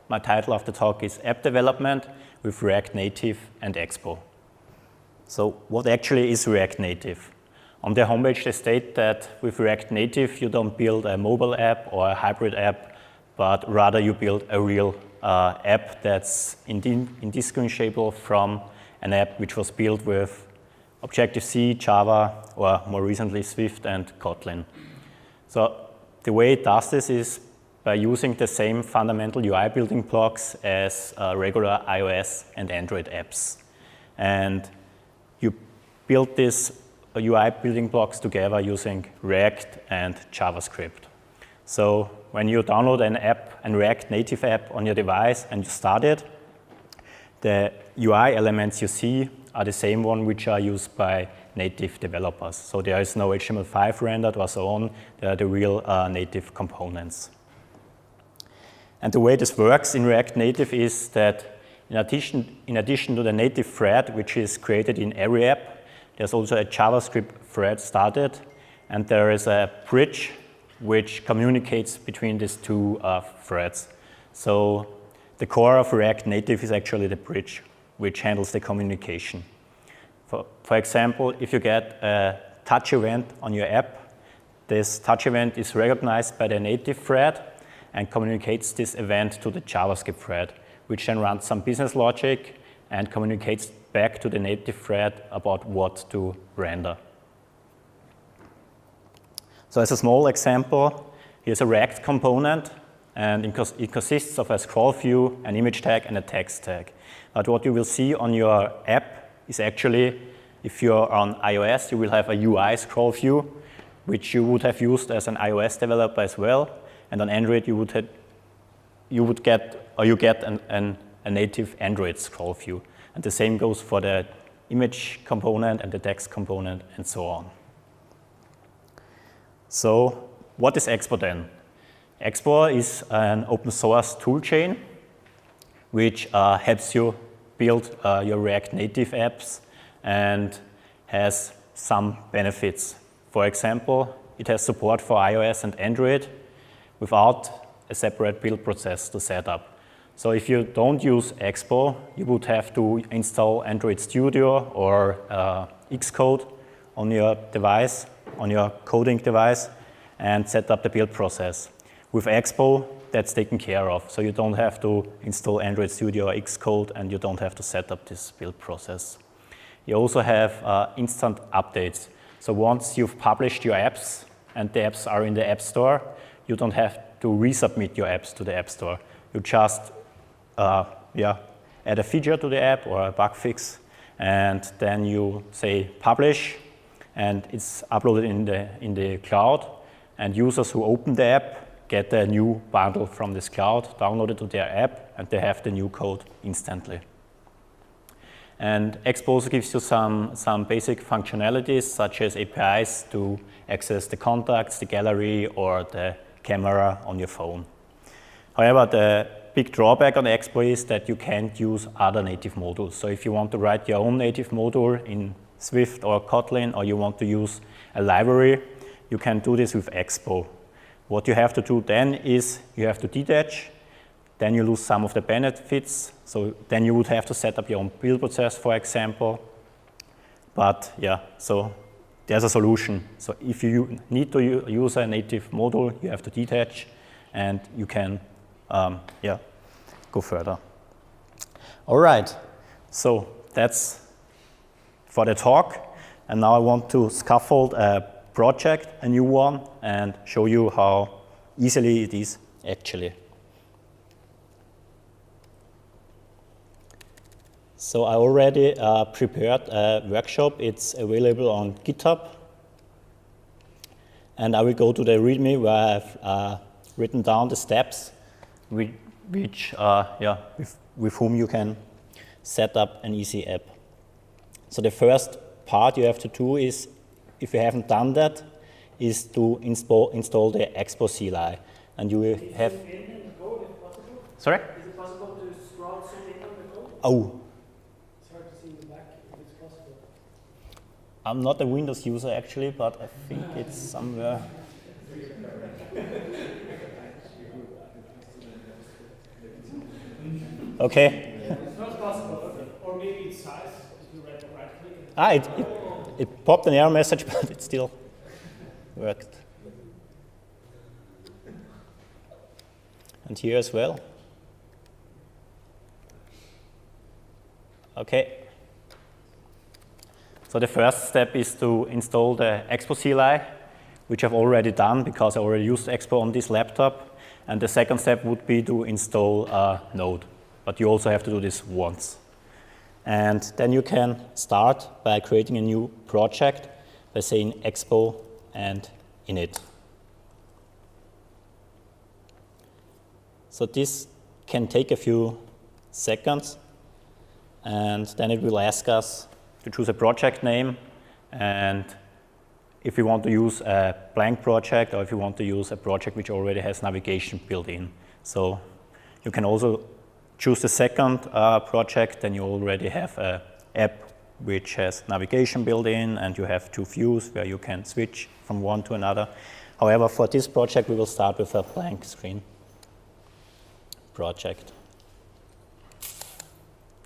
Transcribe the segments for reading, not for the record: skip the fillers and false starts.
my title of the talk is App Development with React Native and Expo. So what actually is React Native? On their homepage they state that with React Native you don't build a mobile app or a hybrid app, but rather you build a real app that's indistinguishable from an app which was built with Objective-C, Java, or more recently Swift and Kotlin. So the way it does this is by using the same fundamental UI building blocks as regular iOS and Android apps. And you build these UI building blocks together using React and JavaScript. So when you download an app, a React Native app on your device and you start it, the UI elements you see are the same one which are used by native developers. So there is no HTML5 rendered or so on. They are the real native components. And the way this works in React Native is that in addition to the native thread, which is created in every app, there's also a JavaScript thread started, and there is a bridge which communicates between these two threads. So the core of React Native is actually the bridge, which handles the communication. For example, if you get a touch event on your app, this touch event is recognized by the native thread and communicates this event to the JavaScript thread, which then runs some business logic and communicates back to the native thread about what to render. So as a small example, here's a React component, and it consists of a scroll view, an image tag, and a text tag. But what you will see on your app is actually, if you're on iOS, you will have a UI scroll view, which you would have used as an iOS developer as well. And on Android, you get a native Android scroll view. And the same goes for the image component and the text component and so on. So what is Expo then? Expo is an open source toolchain which helps you build your React Native apps and has some benefits. For example, it has support for iOS and Android without a separate build process to set up. So if you don't use Expo, you would have to install Android Studio or Xcode on your device, on your coding device, and set up the build process. With Expo, that's taken care of. So you don't have to install Android Studio or Xcode, and you don't have to set up this build process. You also have instant updates. So once you've published your apps and the apps are in the App Store, you don't have to resubmit your apps to the App Store. You just add a feature to the app or a bug fix, and then you say publish, and it's uploaded in the cloud, and users who open the app get a new bundle from this cloud, download it to their app, and they have the new code instantly. And Xposed gives you some basic functionalities, such as APIs to access the contacts, the gallery, or the camera on your phone. However, the big drawback on Expo is that you can't use other native modules. So if you want to write your own native module in Swift or Kotlin, or you want to use a library, you can do this with Expo. What you have to do then is you have to detach, then you lose some of the benefits. So then you would have to set up your own build process, for example. But yeah, so there's a solution. So if you need to use a native module, you have to detach, and you can go further. All right, so that's for the talk. And now I want to scaffold a project, a new one, and show you how easily it is actually. So I already prepared a workshop. It's available on GitHub. And I will go to the README where I've written down the steps with whom you can set up an easy app. So the first part you have to do is, if you haven't done that, is to install the Expo CLI. And you will have... Zoom in the code if possible? Sorry? Is it possible to scroll zoom in on the code? Oh. It's hard to see in the back if it's possible. I'm not a Windows user actually, but I think it's somewhere. Okay. It's not possible, or maybe it's size, if you right click. Ah, it popped an error message, but it still worked. And here as well. Okay. So the first step is to install the Expo Cli, which I've already done because I already used Expo on this laptop. And the second step would be to install a node. But you also have to do this once. And then you can start by creating a new project by saying Expo and init. So this can take a few seconds, and then it will ask us to choose a project name, and if you want to use a blank project or if you want to use a project which already has navigation built in. So you can also choose the second project, then you already have an app which has navigation built in, and you have two views where you can switch from one to another. However, for this project, we will start with a blank screen project.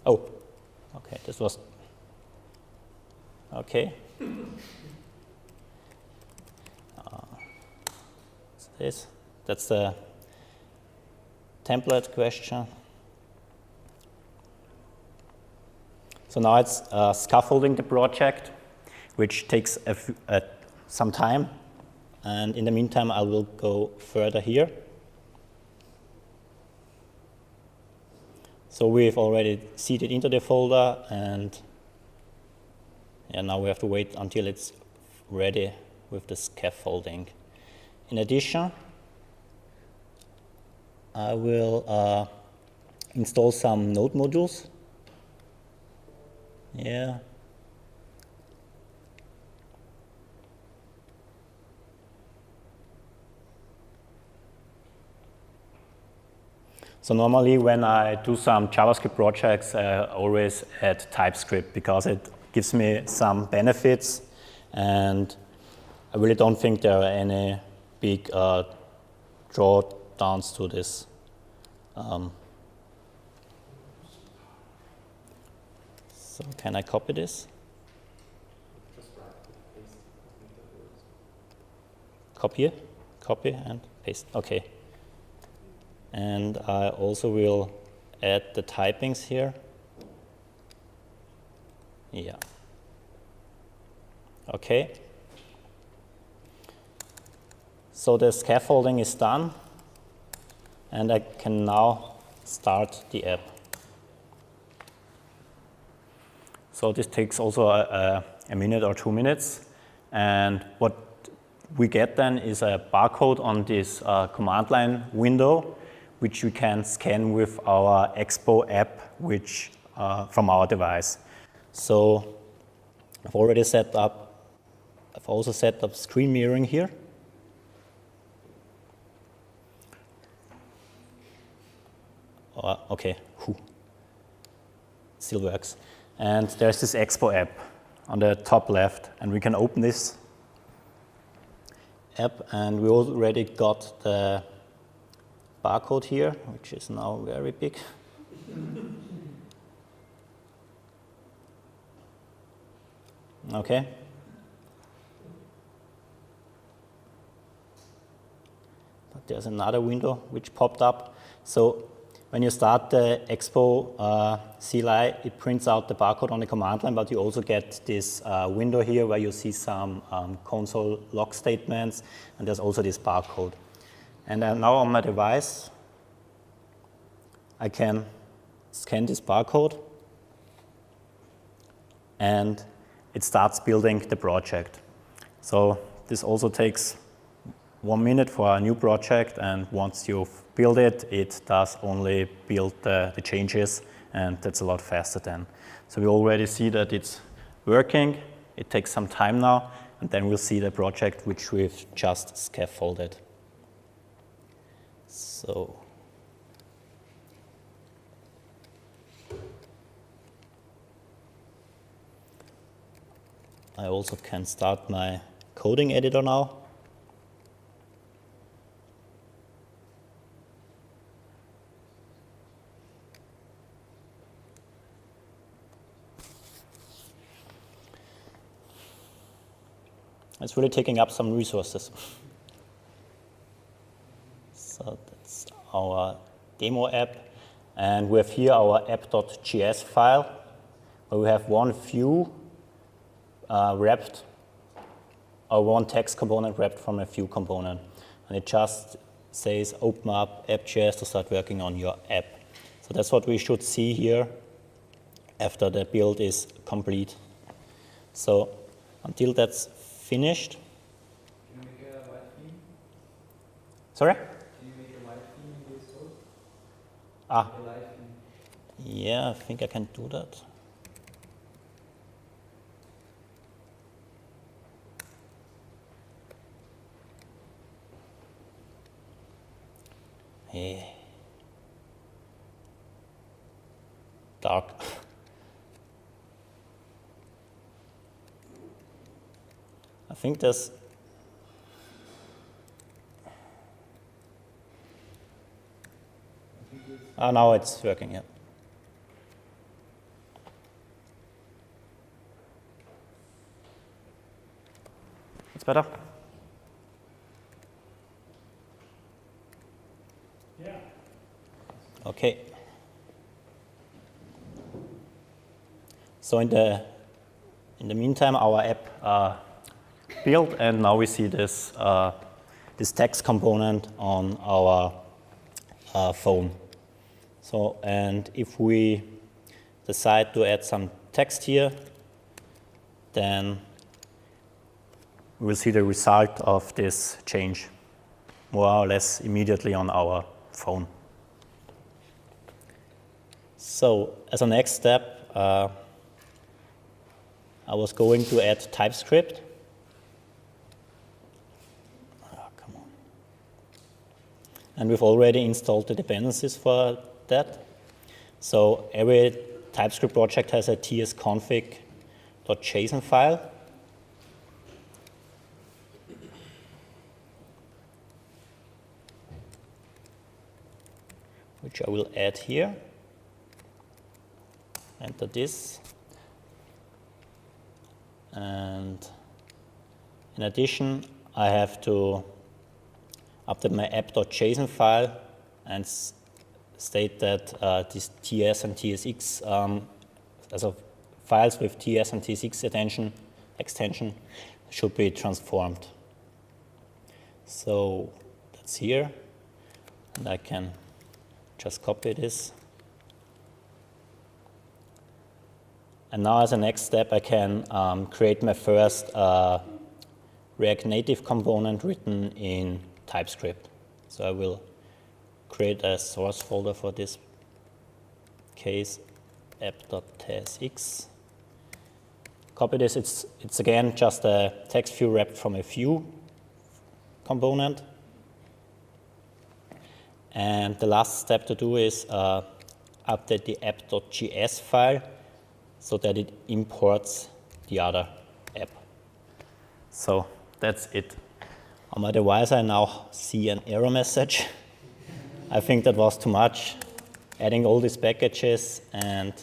Oh, okay, this was, okay. That's the template question. So now it's scaffolding the project, which takes some time. And in the meantime, I will go further here. So we've already seeded into the folder, and now we have to wait until it's ready with the scaffolding. In addition, I will install some node modules. Yeah. So normally when I do some JavaScript projects, I always add Typescript because it gives me some benefits, and I really don't think there are any big drawdowns to this. So can I copy this? Copy, copy and paste. Okay. And I also will add the typings here. Yeah. Okay. So the scaffolding is done, and I can now start the app. So this takes also a minute or 2 minutes, and what we get then is a barcode on this command line window, which we can scan with our Expo app, which from our device. So I've also set up screen mirroring here. Okay, still works. And there's this Expo app on the top left, and we can open this app, and we already got the barcode here, which is now very big. Okay. But there's another window which popped up. So when you start the Expo Cli, it prints out the barcode on the command line, but you also get this window here where you see some console log statements, and there's also this barcode. And now on my device, I can scan this barcode, and it starts building the project. So this also takes 1 minute for a new project, and once you've built it, it does only build the changes, and that's a lot faster then. So we already see that it's working. It takes some time now, and then we'll see the project which we've just scaffolded. So I also can start my coding editor now. It's really taking up some resources. So that's our demo app. And we have here our app.js file, where we have one view wrapped, or one text component wrapped from a view component. And it just says open up app.js to start working on your app. So that's what we should see here after the build is complete. So until that's finished. Can you make a white theme? Sorry? Can you make a white theme in this code? Ah, A live theme? yeah, I think I can do that. Hey. Dark. I think there's now it's working, yeah. It's better? Yeah. Okay. So in the meantime, our app built, and now we see this this text component on our phone. So, and if we decide to add some text here, then we will see the result of this change more or less immediately on our phone. So, as a next step, I was going to add Typescript. Come on. And we've already installed the dependencies for that. So every TypeScript project has a tsconfig.json file. Which I will add here. Enter this. And in addition, I have to update my app.json file and state that these TS and TSX, also files with TS and TSX extension should be transformed. So that's here, and I can just copy this. And now as a next step, I can create my first React Native component written in TypeScript. So I will create a source folder for this case, app.tsx. Copy this. It's again just a text view wrapped from a view component. And the last step to do is update the app.js file so that it imports the other app. So that's it. On my device, I now see an error message. I think that was too much, adding all these packages and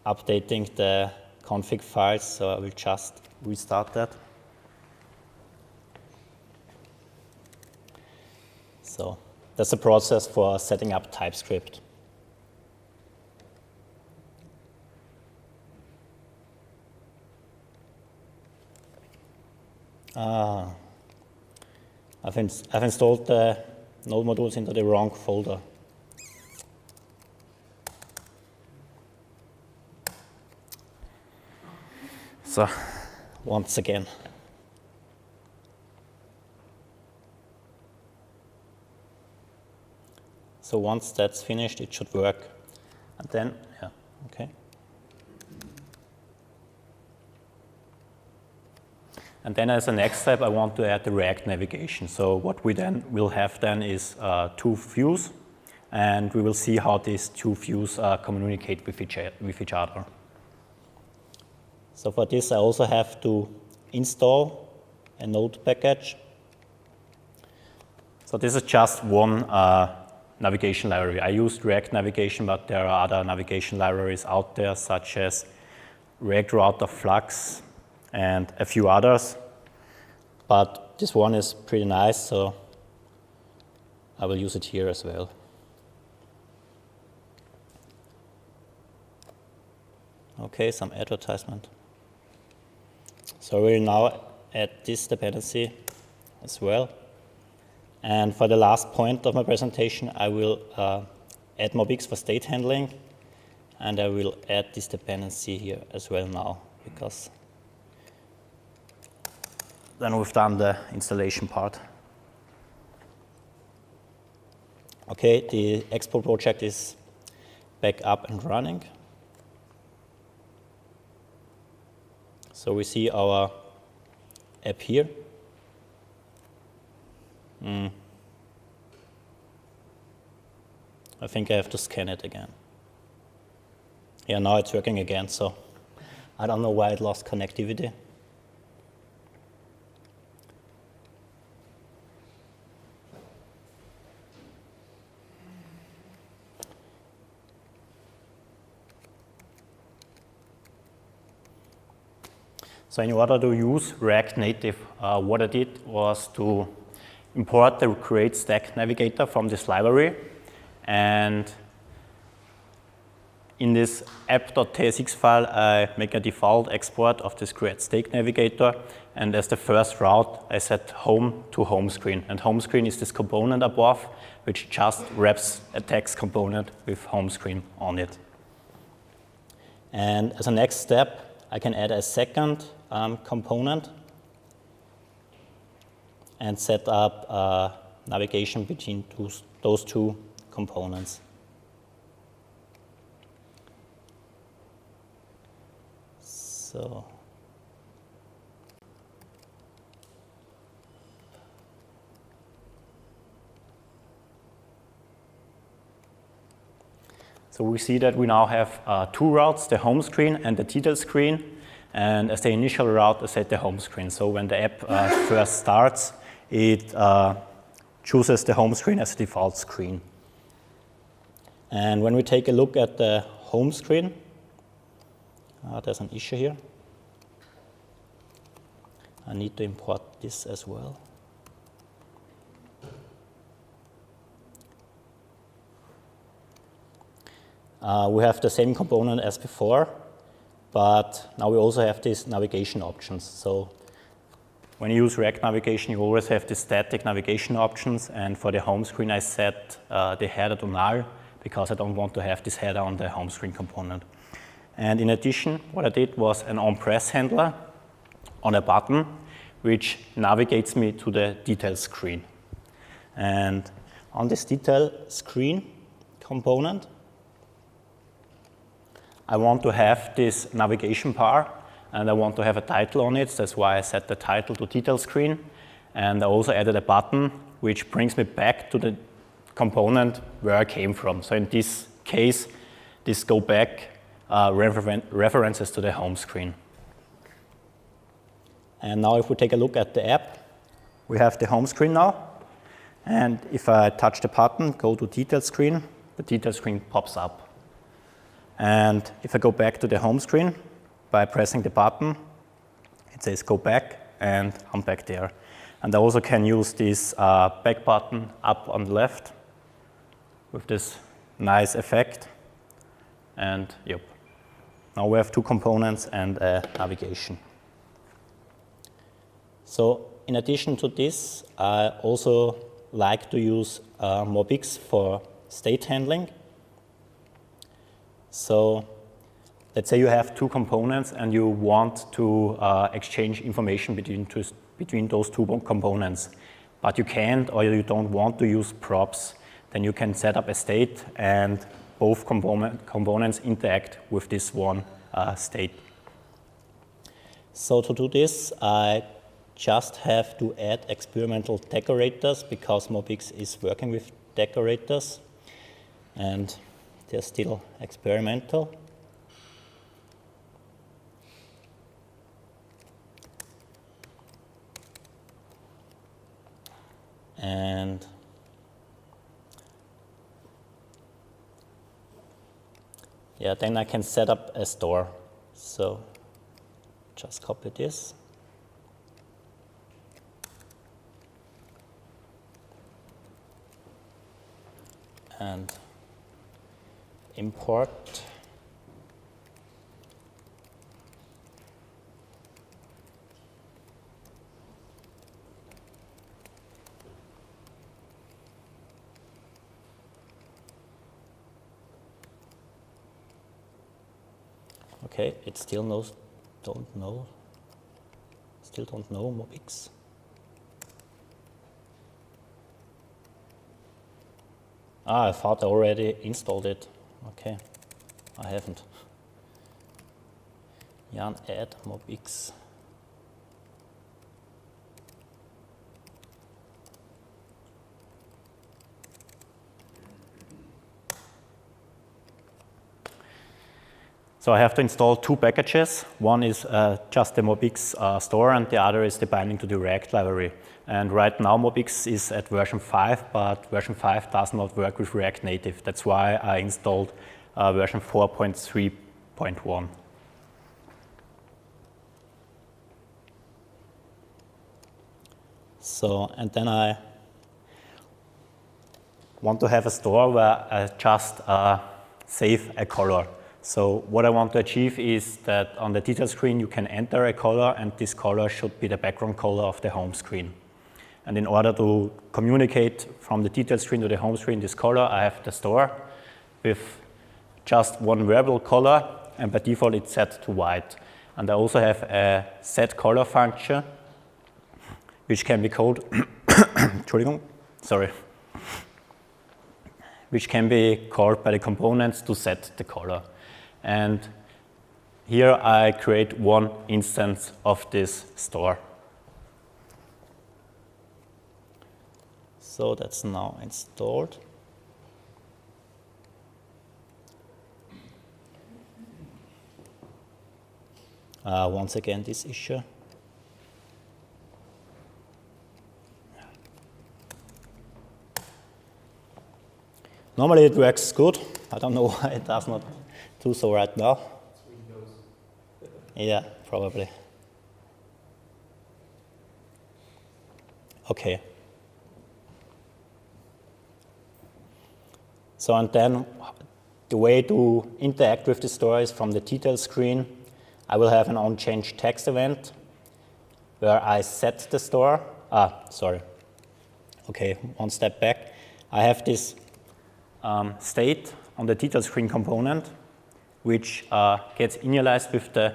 updating the config files, so I will just restart that. So that's the process for setting up TypeScript. I've installed the node modules into the wrong folder. So, once again. So once that's finished, it should work. And then, yeah, okay. And then as a next step, I want to add the React navigation. So what we then will have then is two views, and we will see how these two views communicate with each other. So for this, I also have to install a node package. So this is just one navigation library. I used React navigation, but there are other navigation libraries out there, such as React Router Flux and a few others. But this one is pretty nice, so I will use it here as well. Okay, some advertisement. So we'll now add this dependency as well. And for the last point of my presentation, I will add mobx for state handling, and I will add this dependency here as well now, because then we've done the installation part. Okay, the Expo project is back up and running. So we see our app here. I think I have to scan it again. Yeah, now it's working again, so I don't know why it lost connectivity. So in order to use React Native, what I did was to import the create stack navigator from this library, and in this app.tsx file, I make a default export of this create stack navigator, and as the first route, I set home to home screen, and home screen is this component above, which just wraps a text component with home screen on it. And as a next step, I can add a second component and set up navigation between those two components. So we see that we now have two routes, the home screen and the detail screen. And as the initial route, I set the home screen. So when the app first starts, it chooses the home screen as the default screen. And when we take a look at the home screen, there's an issue here. I need to import this as well. We have the same component as before, but now we also have these navigation options. So when you use React navigation, you always have the static navigation options, and for the home screen, I set the header to null because I don't want to have this header on the home screen component. And in addition, what I did was an onPress handler on a button, which navigates me to the detail screen. And on this detail screen component, I want to have this navigation bar, and I want to have a title on it. That's why I set the title to detail screen. And I also added a button, which brings me back to the component where I came from. So in this case, this go back references to the home screen. And now if we take a look at the app, we have the home screen now. And if I touch the button, go to detail screen, the detail screen pops up. And if I go back to the home screen by pressing the button, it says go back, and I'm back there. And I also can use this back button up on the left with this nice effect. And yep, now we have two components and a navigation. So in addition to this, I also like to use mobx for state handling. So let's say you have two components and you want to exchange information between those two components, but you can't or you don't want to use props. Then you can set up a state and both components interact with this one state. So to do this, I just have to add experimental decorators because mobx is working with decorators, and they're still experimental. And yeah, then I can set up a store. So just copy this. And import. Okay, it still don't know MobX. I thought I already installed it. Okay, I haven't. Jan add MobX. So I have to install two packages. One is just the MobX store, and the other is the binding to the React library. And right now MobX is at version 5, but version 5 does not work with React Native. That's why I installed version 4.3.1. So, and then I want to have a store where I just save a color. So what I want to achieve is that on the detail screen you can enter a color, and this color should be the background color of the home screen. And in order to communicate from the detail screen to the home screen this color, I have the store with just one variable color, and by default it's set to white. And I also have a set color function, which can be called, which can be called by the components to set the color. And here I create one instance of this store. So that's now installed. Once again, this issue. Normally it works good. I don't know why it does not do so right now. Yeah, probably. Okay. So, and then the way to interact with the store is from the detail screen. I will have an onChange text event where I set the store. Okay, one step back. I have this state on the detail screen component, which gets initialized with the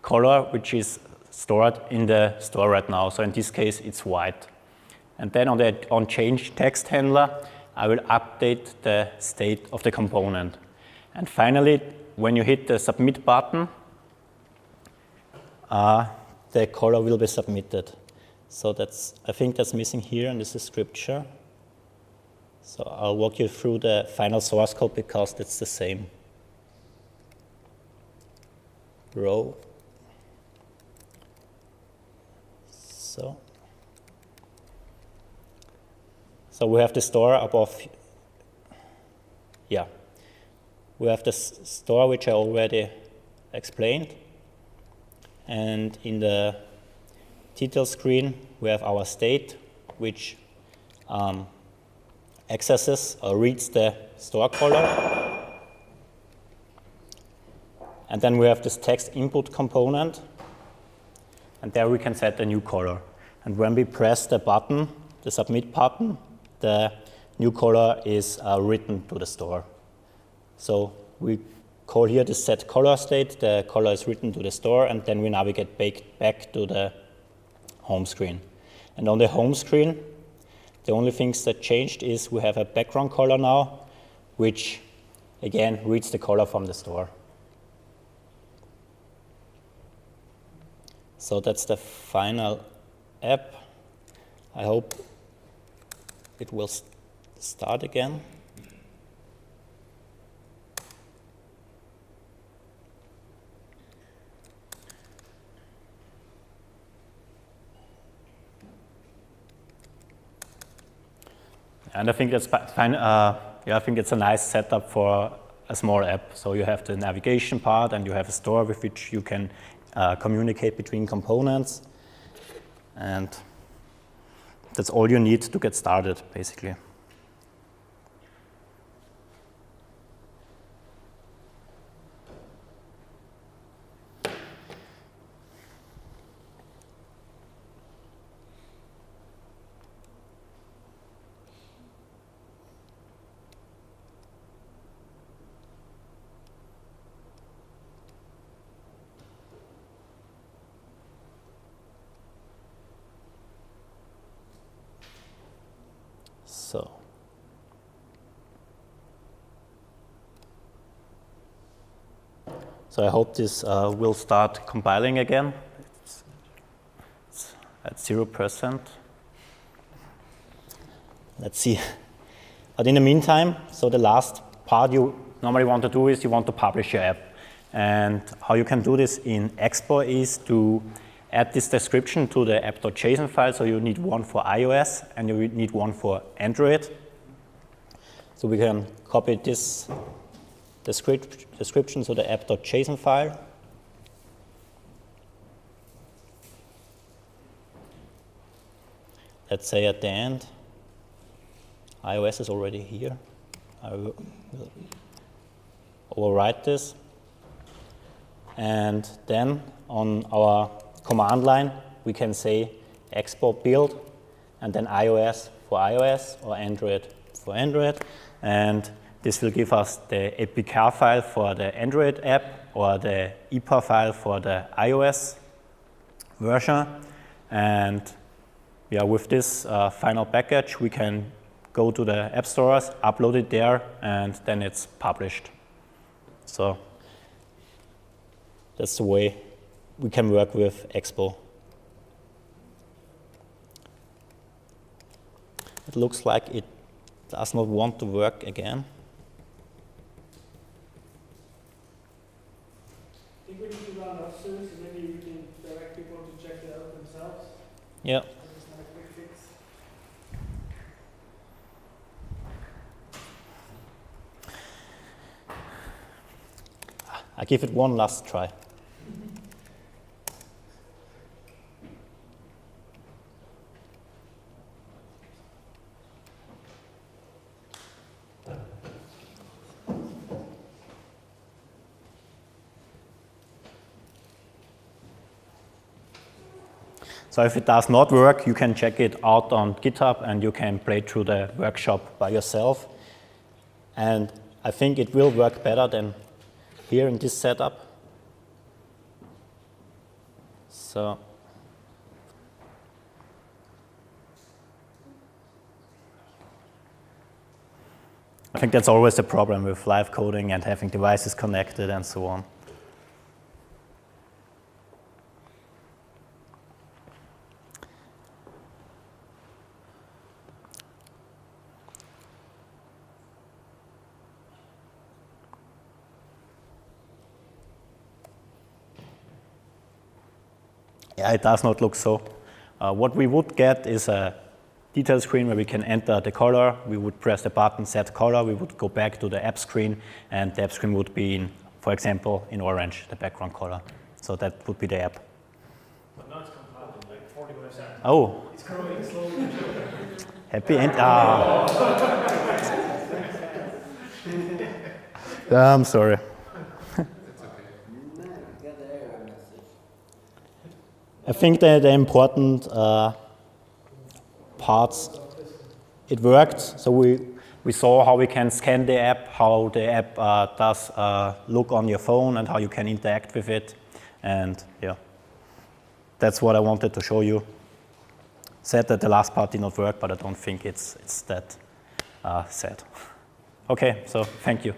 color which is stored in the store right now. So in this case, it's white. And then on the onChange text handler, I will update the state of the component. And finally, when you hit the submit button, the color will be submitted. So that's, I think that's missing here in this description. So I'll walk you through the final source code because it's the same. Row. So we have the store above. Yeah. We have the store which I already explained. And in the detail screen, we have our state, which accesses or reads the store color. And then we have this text input component. And there we can set a new color. And when we press the button, the submit button, the new color is written to the store. So we call here the set color state, the color is written to the store, and then we navigate back to the home screen. And on the home screen, the only things that changed is we have a background color now, which again reads the color from the store. So that's the final app. I hope it will start again. And I think that's fine. I think it's a nice setup for a small app. So you have the navigation part, and you have a store with which you can communicate between components. And that's all you need to get started, basically. So I hope this will start compiling again. It's at 0%. Let's see. But in the meantime, so the last part you normally want to do is you want to publish your app. And how you can do this in Expo is to add this description to the app.json file. So you need one for iOS and you need one for Android. So we can copy this description to the app.json file. Let's say at the end, iOS is already here. I will overwrite this. And then on our command line, we can say Expo build, and then iOS for iOS or Android for Android. And this will give us the APK file for the Android app or the EPA file for the iOS version. And yeah, with this final package, we can go to the app stores, upload it there, and then it's published. So that's the way we can work with Expo. It looks like it does not want to work again. I think we need to run off soon, so maybe we can direct people to check it out themselves. Yeah. It's not a quick fix. I give it one last try. So if it does not work, you can check it out on GitHub and you can play through the workshop by yourself. And I think it will work better than here in this setup. So I think that's always the problem with live coding and having devices connected and so on. Yeah, it does not look so. What we would get is a detail screen where we can enter the color. We would press the button, set color. We would go back to the app screen, and the app screen would be in, for example, in orange, the background color. So that would be the app. But now it's compiling, like 40%. Oh. It's growing slowly. Happy end. Ah. I'm sorry. I think that the important parts, it worked. So we saw how we can scan the app, how the app does look on your phone and how you can interact with it. And yeah, that's what I wanted to show you. Said that the last part did not work, but I don't think it's that sad. Okay, so thank you.